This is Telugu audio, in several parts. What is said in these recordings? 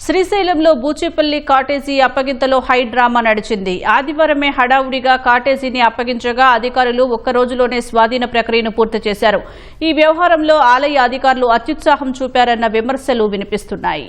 శ్రీశైలంలో బూచేపల్లి కాటేజీ అప్పగింతలో హై డ్రామా నడిచింది. ఆదివారమే హడావుడిగా కాటేజీని అప్పగించగా అధికారులు ఒక్క రోజులోనే స్వాధీన ప్రక్రియను పూర్తి చేశారు. ఈ వ్యవహారంలో ఆలయ అధికారులు అత్యుత్సాహం చూపారన్న విమర్శలు వినిపిస్తున్నాయి.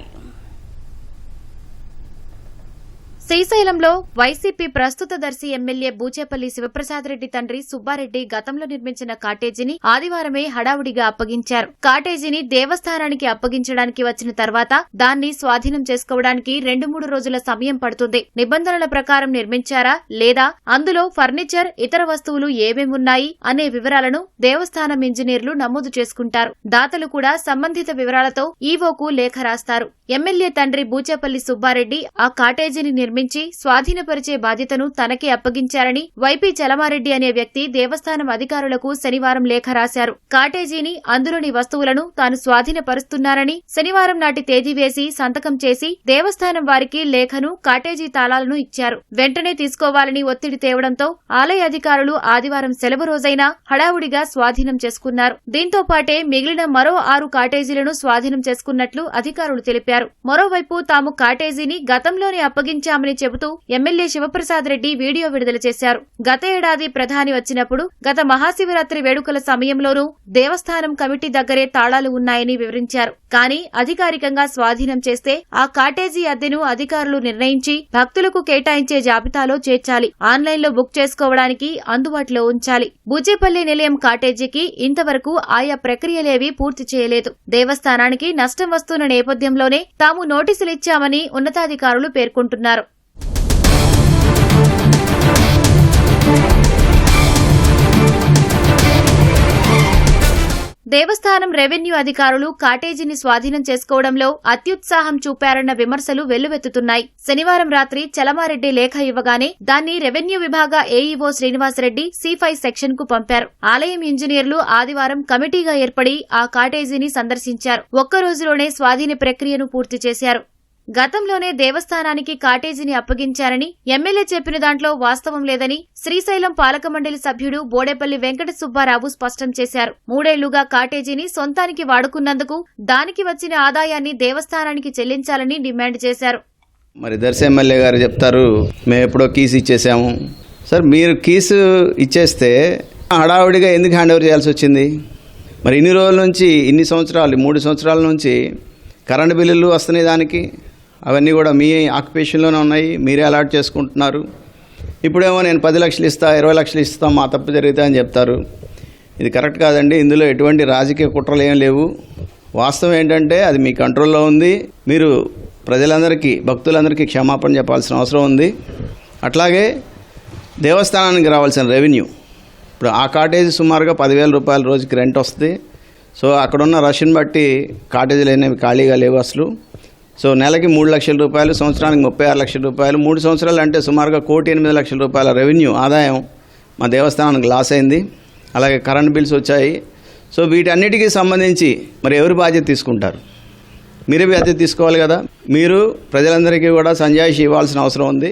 శ్రీశైలంలో వైసీపీ ప్రస్తుత దర్శి ఎమ్మెల్యే బూచేపల్లి శివప్రసాద్ రెడ్డి తండ్రి సుబ్బారెడ్డి గతంలో నిర్మించిన కాటేజీని ఆదివారమే హడావుడిగా అప్పగించారు. కాటేజీని దేవస్థానానికి అప్పగించడానికి వచ్చిన తర్వాత దాన్ని స్వాధీనం చేసుకోవడానికి 2-3 రోజుల సమయం పడుతుంది. నిబంధనల ప్రకారం నిర్మించారా లేదా, అందులో ఫర్నిచర్, ఇతర వస్తువులు ఏమేమున్నాయి అనే వివరాలను దేవస్థానం ఇంజనీర్లు నమోదు చేసుకుంటారు. దాతలు కూడా సంబంధిత వివరాలతో ఈవోకు లేఖ రాస్తారు. ఎమ్మెల్యే తండ్రి బూచేపల్లి సుబ్బారెడ్డి ఆ కాటేజీని నిర్మించి స్వాధీనపరిచే బాధ్యతను తనకే అప్పగించారని వైపీ చలమారెడ్డి అనే వ్యక్తి దేవస్థానం అధికారులకు శనివారం లేఖ రాశారు. కాటేజీని, అందులోని వస్తువులను తాను స్వాధీనపరుస్తున్నారని శనివారం నాటి తేదీ వేసి సంతకం చేసి దేవస్థానం వారికి లేఖను, కాటేజీ తాళాలను ఇచ్చారు. వెంటనే తీసుకోవాలని ఒత్తిడి తేవడంతో ఆలయ అధికారులు ఆదివారం సెలవు రోజైనా హడావుడిగా స్వాధీనం చేసుకున్నారు. దీంతో పాటే మిగిలిన మరో 6 కాటేజీలను స్వాధీనం చేసుకున్నట్లు అధికారులు తెలిపారు. మరోవైపు తాము కాటేజీని గతంలోనే అప్పగించామని చెబుతూ ఎమ్మెల్యే శివప్రసాద్ రెడ్డి వీడియో విడుదల చేశారు. గత ఏడాది ప్రధాని వచ్చినప్పుడు గత మహాశివరాత్రి వేడుకల సమయంలోనూ దేవస్థానం కమిటీ దగ్గరే తాళాలు ఉన్నాయని వివరించారు. కానీ అధికారికంగా స్వాధీనం చేస్తే ఆ కాటేజీ అద్దెను అధికారులు నిర్ణయించి భక్తులకు కేటాయించే జాబితాలో చేర్చాలి. ఆన్లైన్లో బుక్ చేసుకోవడానికి అందుబాటులో ఉంచాలి. బూచేపల్లి నిలయం కాటేజీకి ఇంతవరకు ఆయా ప్రక్రియలేవీ పూర్తి చేయలేదు. దేవస్థానానికి నష్టం వస్తున్న నేపథ్యంలోనే తాము నోటీసులిచ్చామని ఉన్నతాధికారులు పేర్కొంటున్నారు. దేవస్థానం రెవెన్యూ అధికారులు కాటేజీని స్వాధీనం చేసుకోవడంలో అత్యుత్సాహం చూపారన్న విమర్శలు వెల్లువెత్తుతున్నాయి. శనివారం రాత్రి చలమారెడ్డి లేఖ ఇవ్వగానే దాన్ని రెవెన్యూ విభాగ ఏఈఓ శ్రీనివాసరెడ్డి C5 సెక్షన్ కు పంపారు. ఆలయం ఇంజనీర్లు ఆదివారం కమిటీగా ఏర్పడి ఆ కాటేజీని సందర్శించారు. ఒక్క రోజులోనే స్వాధీన ప్రక్రియను పూర్తి చేశారు. గతంలోనే దేవస్థానానికి కాటేజీని అప్పగించారని ఎమ్మెల్యే చెప్పిన దాంట్లో వాస్తవం లేదని శ్రీశైలం పాలక మండలి సభ్యుడు బోడేపల్లి వెంకట సుబ్బారావు స్పష్టం చేశారు. 3 ఏళ్లుగా కాటేజీని సొంతానికి వాడుకున్నందుకు దానికి వచ్చిన ఆదాయాన్ని దేవస్థానానికి చెల్లించాలని డిమాండ్ చేశారు. మరి దర్శి ఎమ్మెల్యే గారు చెప్తారు, మేము ఎప్పుడో కీసు ఇచ్చేసాము. సార్, మీరు కీసు ఇచ్చేస్తే హడావుడిగా ఎందుకు హ్యాండ్ ఓవర్ చేయాల్సి వచ్చింది? మరి ఇన్ని రోజుల నుంచి, ఇన్ని సంవత్సరాలు, 3 సంవత్సరాల నుంచి కరెంటు బిల్లులు వస్తున్నాయి. దానికి అవన్నీ కూడా మీ ఆక్యుపేషన్లోనే ఉన్నాయి, మీరే అలాట్ చేసుకుంటున్నారు. ఇప్పుడేమో నేను 10 లక్షలు ఇస్తా, 20 లక్షలు ఇస్తాం, మా తప్పు జరిగితే అని చెప్తారు. ఇది కరెక్ట్ కాదండి. ఇందులో ఎటువంటి రాజకీయ కుట్రలు ఏం లేవు. వాస్తవం ఏంటంటే అది మీ కంట్రోల్లో ఉంది. మీరు ప్రజలందరికీ, భక్తులందరికీ క్షమాపణ చెప్పాల్సిన అవసరం ఉంది. అట్లాగే దేవస్థానానికి రావాల్సిన రెవెన్యూ, ఇప్పుడు ఆ కాటేజీ సుమారుగా 10,000 రూపాయల రోజుకి రెంట్ వస్తుంది. సో అక్కడున్న రష్ని బట్టి కాటేజీలు అనేవి ఖాళీగా లేవు అసలు. సో నెలకి 3 లక్షల రూపాయలు, సంవత్సరానికి 36 లక్షల రూపాయలు, 3 సంవత్సరాలు అంటే సుమారుగా 1,08,00,000 రూపాయల రెవెన్యూ ఆదాయం మా దేవస్థానానికి లాస్ అయింది. అలాగే కరెంట్ బిల్స్ వచ్చాయి. సో వీటన్నిటికీ సంబంధించి మరి ఎవరు బాధ్యత తీసుకుంటారు? మీరే బాధ్యత తీసుకోవాలి కదా. మీరు ప్రజలందరికీ కూడా సంజాయిషి ఇవ్వాల్సిన అవసరం ఉంది.